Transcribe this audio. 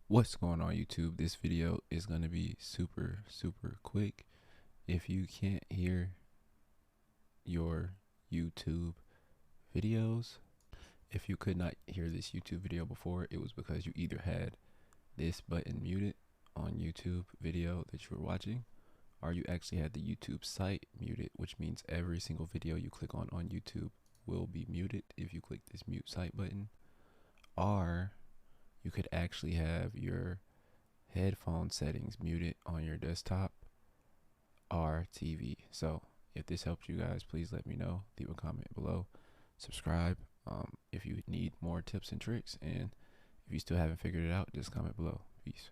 What's going on YouTube? This video is going to be super quick. If you can't hear your YouTube videos, if you could not hear this YouTube video before, it was because you either had this button muted on YouTube video that you were watching, or you actually had the YouTube site muted, which means every single video you click on YouTube will be muted if you click this mute site button. Or you could actually have your headphone settings muted on your desktop or TV. So if this helped you guys, please let me know. Leave a comment below. Subscribe if you need more tips and tricks. And if you still haven't figured it out, just comment below. Peace.